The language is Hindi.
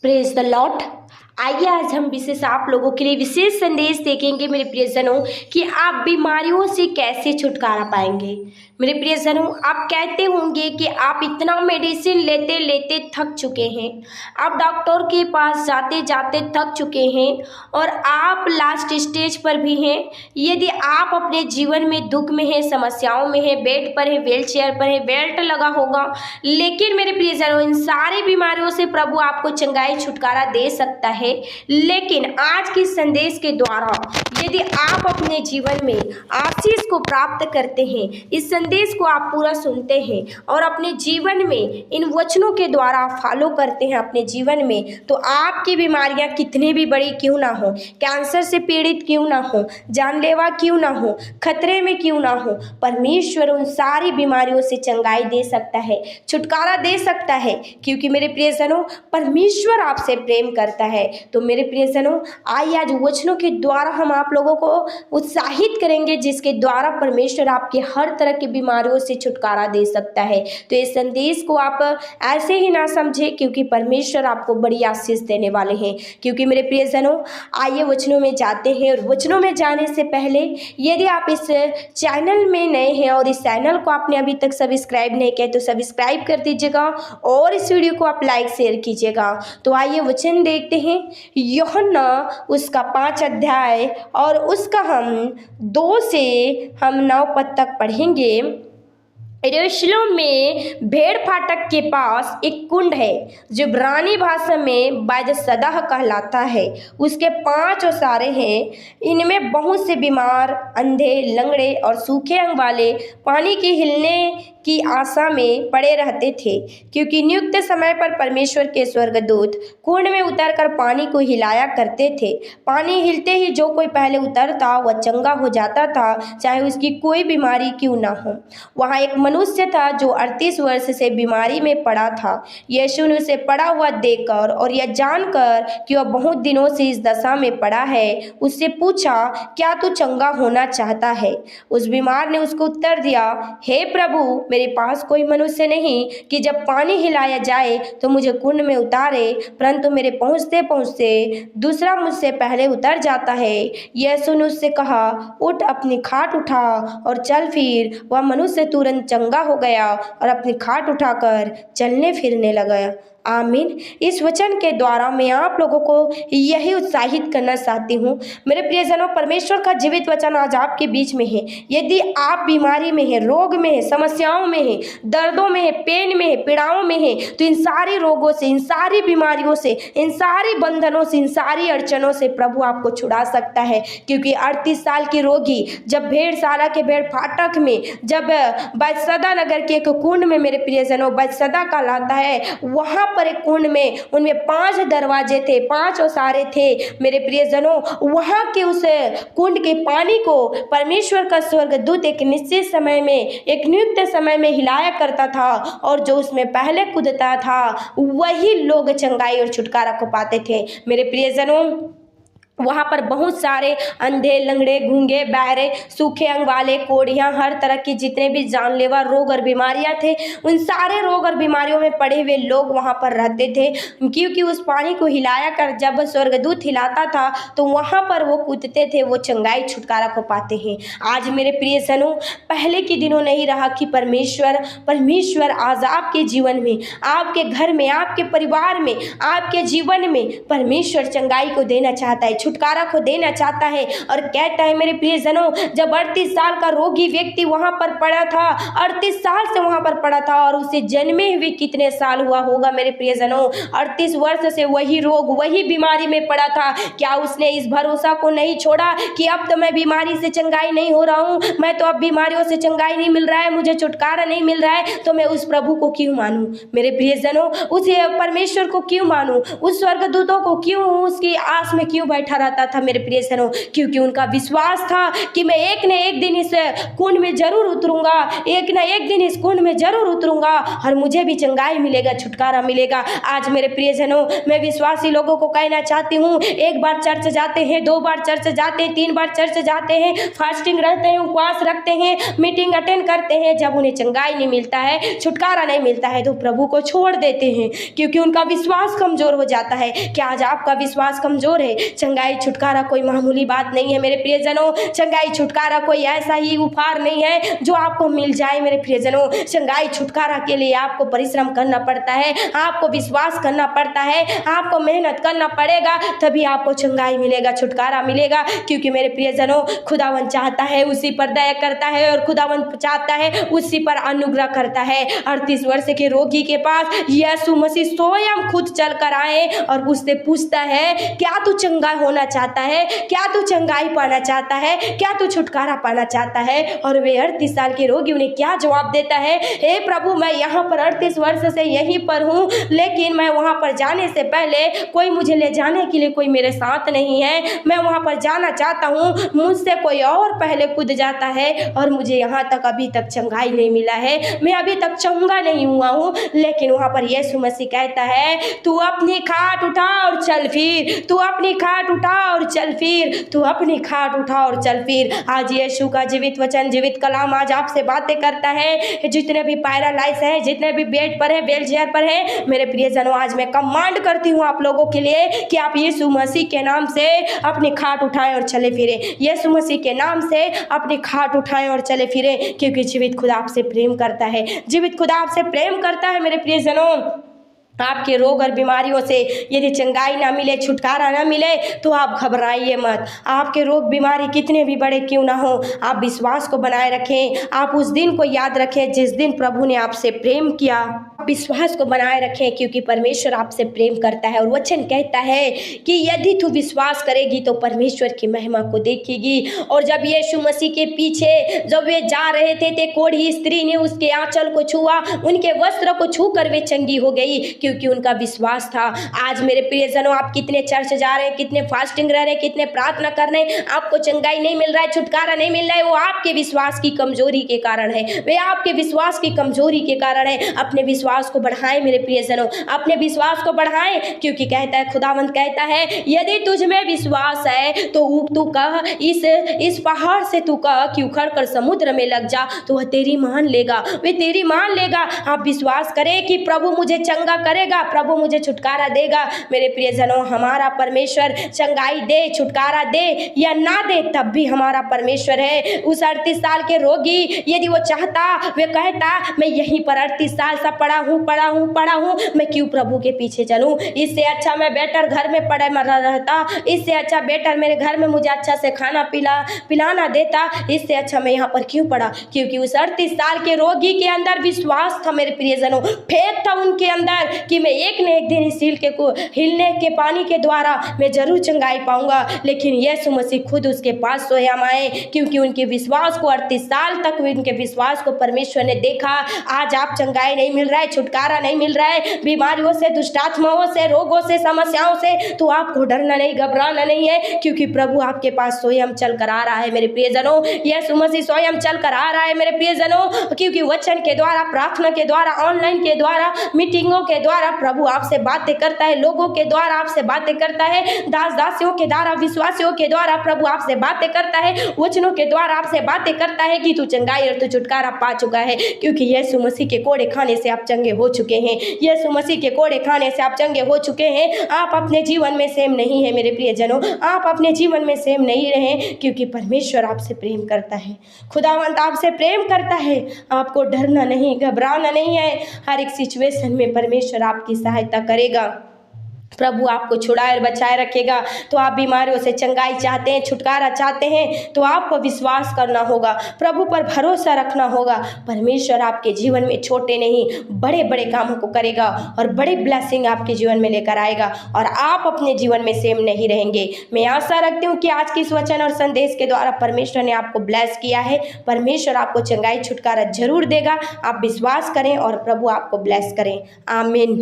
Praise the Lord. आइए आज हम विशेष आप लोगों के लिए विशेष संदेश देखेंगे मेरे प्रियजनों कि आप बीमारियों से कैसे छुटकारा पाएंगे। मेरे प्रियजनों, आप कहते होंगे कि आप इतना मेडिसिन लेते लेते थक चुके हैं, आप डॉक्टर के पास जाते जाते थक चुके हैं और आप लास्ट स्टेज पर भी हैं। यदि आप अपने जीवन में दुख में हैं, समस्याओं में हैं, बेड पर है, व्हील चेयर पर है, बेल्ट लगा होगा, लेकिन मेरे प्रियजनों इन सारी बीमारियों से प्रभु आपको चंगाई छुटकारा दे सकता है। लेकिन आज के संदेश के द्वारा यदि आप अपने जीवन में आशीष को प्राप्त करते हैं, इस संदेश को आप पूरा सुनते हैं और अपने जीवन में इन वचनों के द्वारा फॉलो करते हैं अपने जीवन में, तो आपकी बीमारियां कितनी भी बड़ी क्यों ना हो, कैंसर से पीड़ित क्यों ना हो, जानलेवा क्यों ना हो, खतरे में क्यों ना हो, परमेश्वर उन सारी बीमारियों से चंगाई दे सकता है, छुटकारा दे सकता है। क्योंकि मेरे प्रियजनों, परमेश्वर आपसे प्रेम करता है। तो मेरे प्रियजनों, आइए आज वचनों के द्वारा हम आप लोगों को उत्साहित करेंगे, जिसके द्वारा परमेश्वर आपके हर तरह की बीमारियों से छुटकारा दे सकता है। तो इस संदेश को आप ऐसे ही ना समझें, क्योंकि परमेश्वर आपको बड़ी आशीष देने वाले हैं। क्योंकि मेरे प्रियजनों, आइए वचनों में जाते हैं। और वचनों में जाने से पहले यदि आप इस चैनल में नए हैं और इस चैनल को आपने अभी तक सब्सक्राइब नहीं किया तो सब्सक्राइब कर दीजिएगा और इस वीडियो को आप लाइक शेयर कीजिएगा। तो आइए वचन देखते हैं, यूहन्ना उसका 5 अध्याय और उसका हम 2 से 9 पद तक पढ़ेंगे। यरूशलेम में भेड़ फाटक के पास एक कुंड है जो इब्रानी भाषा में बैतसदा कहलाता है। उसके 5 ओसारे हैं। इनमें बहुत से बीमार, अंधे, लंगड़े और सूखे अंग वाले पानी के हिलने की आशा में पड़े रहते थे, क्योंकि नियुक्त समय पर परमेश्वर के स्वर्गदूत कुंड में उतरकर पानी को हिलाया करते थे। पानी हिलते ही जो कोई पहले उतरता वह चंगा हो जाता था, चाहे उसकी कोई बीमारी क्यों ना हो। वहाँ एक मनुष्य था जो 38 वर्ष से बीमारी में पड़ा था। यीशु ने उसे पड़ा हुआ देखकर और यह जानकर कि वह बहुत दिनों से इस दशा में पड़ा है, उससे पूछा, क्या तू चंगा होना चाहता है? उस बीमार ने उसको उत्तर दिया, हे प्रभु, मेरे पास कोई मनुष्य नहीं कि जब पानी हिलाया जाए तो मुझे कुंड में उतारे, परंतु मेरे पहुँचते पहुँचते दूसरा मुझसे पहले उतर जाता है। यीशु ने उससे कहा, उठ, अपनी खाट उठा और चल फिर। वह मनुष्य तुरंत चंगा हो गया और अपनी खाट उठाकर चलने फिरने लगा। आमीन। इस वचन के द्वारा मैं आप लोगों को यही उत्साहित करना चाहती हूँ मेरे प्रियजनों, परमेश्वर का जीवित वचन आज आपके बीच में है। यदि आप बीमारी में हैं, रोग में हैं, समस्याओं में हैं, दर्दों में हैं, पेन में हैं, पीड़ाओं में हैं, तो इन सारी रोगों से, इन सारी बीमारियों से, इन सारी बंधनों से, इन सारी अड़चनों से प्रभु आपको छुड़ा सकता है। क्योंकि 38 साल की रोगी जब भेड़शाला के भेड़ फाटक में, जब बैतसदा नगर के एक कुंड में, मेरे प्रियजनों, बैतसदा कहलाता है, वहाँ पर एक कुंड में, उनमें 5 दरवाजे थे, 5 ओसारे थे। मेरे प्रियजनों, वहां के उस कुंड के पानी को परमेश्वर का स्वर्गदूत एक निश्चित समय में, एक नियुक्त समय में हिलाया करता था, और जो उसमें पहले कूदता था वही लोग चंगाई और छुटकारा को पाते थे। मेरे प्रियजनों, वहाँ पर बहुत सारे अंधे, लंगड़े, गूंगे, बहरे, सूखे अंग वाले, कोढ़ियाँ, हर तरह की जितने भी जानलेवा रोग और बीमारियाँ थे, उन सारे रोग और बीमारियों में पड़े हुए लोग वहाँ पर रहते थे। क्योंकि उस पानी को हिलाया कर जब स्वर्गदूत हिलाता था तो वहाँ पर वो कूदते थे, वो चंगाई छुटकारा को पाते हैं। आज मेरे प्रियजनों, पहले के दिनों नहीं रहा कि परमेश्वर आज आपके जीवन में, आपके घर में, आपके परिवार में, आपके जीवन में परमेश्वर चंगाई को देना चाहता है, छुटकारा को देना चाहता है। और कहता है मेरे प्रियजनों, जब 38 साल का रोगी व्यक्ति वहां पर पड़ा था, 38 साल से वहां पर पड़ा था, और उसे जन्मे हुए कितने साल हुआ होगा मेरे प्रियजनों, 38 वर्ष से वही रोग, वही बीमारी में पड़ा था। क्या उसने इस भरोसा को नहीं छोड़ा कि अब तो मैं बीमारी से चंगाई नहीं हो रहा हूं, मैं तो अब बीमारियों से चंगाई नहीं मिल रहा है, मुझे छुटकारा नहीं मिल रहा है, तो मैं उस प्रभु को क्यों मानूं? मेरे प्रियजनों, उस परमेश्वर को क्यों मानूं? उस स्वर्गदूतों को क्यों, उसकी आस में क्यों बैठा बैठा रहता था मेरे प्रियजनों, क्योंकि उनका विश्वास था कि मैं एक न एक दिन इस कुंड में जरूर उतरूंगा, एक न एक दिन इस कुंड में जरूर उतरूंगा और मुझे भी चंगाई मिलेगा, छुटकारा मिलेगा। आज मेरे प्रियजनों, मैं विश्वासी लोगों को कहना चाहती हूँ, एक बार चर्च जाते हैं, 2 बार चर्च जाते हैं, 3 बार चर्च जाते हैं, फास्टिंग रहते हैं, उपवास रखते हैं, मीटिंग अटेंड करते हैं, जब उन्हें चंगाई नहीं मिलता है, छुटकारा नहीं मिलता है, तो प्रभु को छोड़ देते हैं, क्योंकि उनका विश्वास कमजोर हो जाता है। क्या आज आपका विश्वास कमजोर है? चंगाई छुटकारा कोई मामूली बात नहीं है मेरे प्रियजनों। चंगाई छुटकारा कोई ऐसा ही उपहार नहीं है जो आपको मिल जाए मेरे प्रियजनों। चंगाई छुटकारा के लिए आपको परिश्रम करना पड़ता है, आपको विश्वास करना पड़ता है, आपको मेहनत करना पड़ेगा, तभी आपको चंगाई मिलेगा, छुटकारा मिलेगा। क्योंकि मेरे प्रियजनों, खुदावन चाहता है उसी पर दया करता है, और खुदावन चाहता है उसी पर अनुग्रह करता है। 38 वर्ष के रोगी के पास यीशु मसीह स्वयं खुद चल कर आए और उससे पूछता है, क्या तू चंगा होना चाहता है? क्या तू चंगाई पाना चाहता है? क्या तू छुटकारा पाना चाहता है? और वे 38 साल के रोगी उन्हें क्या जवाब देता है? हे प्रभु, मैं यहाँ पर 38 वर्ष से यहीं पर हूँ, लेकिन मैं वहाँ पर जाने से पहले कोई मुझे ले जाने के लिए कोई मेरे साथ नहीं है। मैं वहाँ पर जाना चाहता हूँ, मुझसे कोई और पहले कूद जाता है और मुझे यहाँ तक अभी तक चंगाई नहीं मिला है, मैं अभी तक चंगा नहीं हुआ हूँ। लेकिन वहाँ पर यीशु मसीह कहता है, तू अपनी खाट उठा और चल फिर, तू अपनी खाट उठा और चल फिर, तू अपनी खाट उठा और चल फिर। आज यीशु का जीवित वचन, जीवित कलाम आज आपसे बातें करता है। जितने भी पैरालाइज हैं, जितने भी बेड पर है, व्हील चेयर पर है, मेरे प्रियजनों, आज मैं कमांड करती हूँ आप लोगों के लिए कि आप यीशु मसीह के नाम से अपनी खाट उठाएं और चले फिरें। यीशु मसीह के नाम से अपनी खाट उठाएं और चले फिरें, क्योंकि जीवित खुदा आपसे प्रेम करता है, जीवित खुदा आपसे प्रेम करता है। मेरे प्रियजनों, आपके रोग और बीमारियों से यदि चंगाई ना मिले, छुटकारा ना मिले, तो आप घबराइए मत। आपके रोग बीमारी कितने भी बड़े क्यों ना हो, आप विश्वास को बनाए रखें। आप उस दिन को याद रखें जिस दिन प्रभु ने आपसे प्रेम किया। विश्वास को बनाए रखें, क्योंकि परमेश्वर आपसे प्रेम करता है। और वचन कहता है कि यदि तू विश्वास करेगी तो परमेश्वर की महिमा को देखेगी। और जब यीशु मसीह के पीछे जब वे जा रहे थे, कोढ़ी स्त्री ने उसके आंचल को छुआ, उनके वस्त्र को छूकर वे चंगी हो गई, क्योंकि उनका विश्वास था। आज मेरे प्रियजनों, आप कितने चर्च जा रहे हैं, कितने फास्टिंग रह रहे हैं, कितने प्रार्थना कर रहे हैं, आपको चंगाई नहीं मिल रहा है, छुटकारा नहीं मिल रहा है, वो आपके विश्वास की कमजोरी के कारण है। वे आपके विश्वास की कमजोरी के कारण है। अपने विश्वास को बढ़ाएं मेरे प्रियजनों, अपने विश्वास को बढ़ाएं, क्योंकि कहता है, खुदावंद कहता है, यदि तुझ में विश्वास है तो तू कह, इस पहाड़ से तू कह कि उखड़ कर समुद्र में लग जा, तो वह तेरी मान लेगा, वे तेरी मान लेगा। आप विश्वास करें कि प्रभु मुझे चंगा करेगा, प्रभु मुझे छुटकारा देगा। मेरे प्रियजनों, हमारा परमेश्वर चंगाई दे, छुटकारा दे या ना दे, तब भी हमारा परमेश्वर है। उस 38 साल के रोगी, यदि वो चाहता, वे कहता, मैं यहीं पर 38 साल से पड़ा हूँ, मैं क्यों प्रभु के पीछे चलूं? इससे अच्छा मैं बेटर घर में पड़ा मरा रहता, इससे अच्छा बेटर मेरे घर में मुझे अच्छा से खाना पिलाना देता, इससे अच्छा मैं यहाँ पर क्यों पड़ा? क्योंकि उस 38 साल के रोगी के अंदर विश्वास था मेरे प्रियजनों, फेथ था उनके अंदर कि मैं एक न एक दिन इस हिलने के पानी के द्वारा मैं जरूर चंगाई पाऊंगा। लेकिन यीशु मसीह खुद उसके पास स्वयं आए, क्योंकि उनके विश्वास को 38 साल तक उनके विश्वास को परमेश्वर ने देखा। आज आप चंगाई नहीं मिल रहा है, छुटकारा नहीं मिल रहा है, बीमारियों से, दुष्टात्माओं से, रोगों से, समस्याओं से, तो आपको डरना नहीं, घबराना नहीं है, क्योंकि प्रभु आपके पास स्वयं चल कर आ रहा है मेरे प्रियजनों। यीशु मसीह स्वयं चल कर आ रहा है मेरे प्रियजनों, क्योंकि वचन के द्वारा, प्रार्थना के द्वारा, ऑनलाइन के द्वारा, मीटिंगों के द्वारा प्रभु आपसे बातें करता है, लोगों के द्वारा आपसे बातें करता है, दास दासियों के द्वारा, विश्वासियों के द्वारा प्रभु आपसे बातें करता है, वचनों के द्वारा आपसे बातें करता है कि तू चंगाई और तू छुटकारा पा चुका है, क्योंकि यीशु मसीह के कोड़े खाने से आप चंगे हो चुके हैं। यीशु मसीह के कोड़े खाने से आप चंगे हो चुके हैं। आप अपने जीवन में सेम नहीं है मेरे प्रियजनों, आप अपने जीवन में सेम नहीं रहे, क्योंकि परमेश्वर आपसे प्रेम करता है, खुदावंत आपसे प्रेम करता है। आपको डरना नहीं, घबराना नहीं है। हर एक सिचुएशन में परमेश्वर आपकी सहायता करेगा। प्रभु आपको छुड़ाए और बचाए रखेगा। तो आप बीमारियों से चंगाई चाहते हैं, छुटकारा चाहते हैं, तो आपको विश्वास करना होगा, प्रभु पर भरोसा रखना होगा। परमेश्वर आपके जीवन में छोटे नहीं बड़े बड़े कामों को करेगा और बड़ी ब्लेसिंग आपके जीवन में लेकर आएगा, और आप अपने जीवन में सेम नहीं रहेंगे। मैं आशा रखती हूँ कि आज की इस वचन और संदेश के द्वारा परमेश्वर ने आपको ब्लेस किया है। परमेश्वर आपको चंगाई छुटकारा जरूर देगा। आप विश्वास करें और प्रभु आपको ब्लेस करें। आमीन।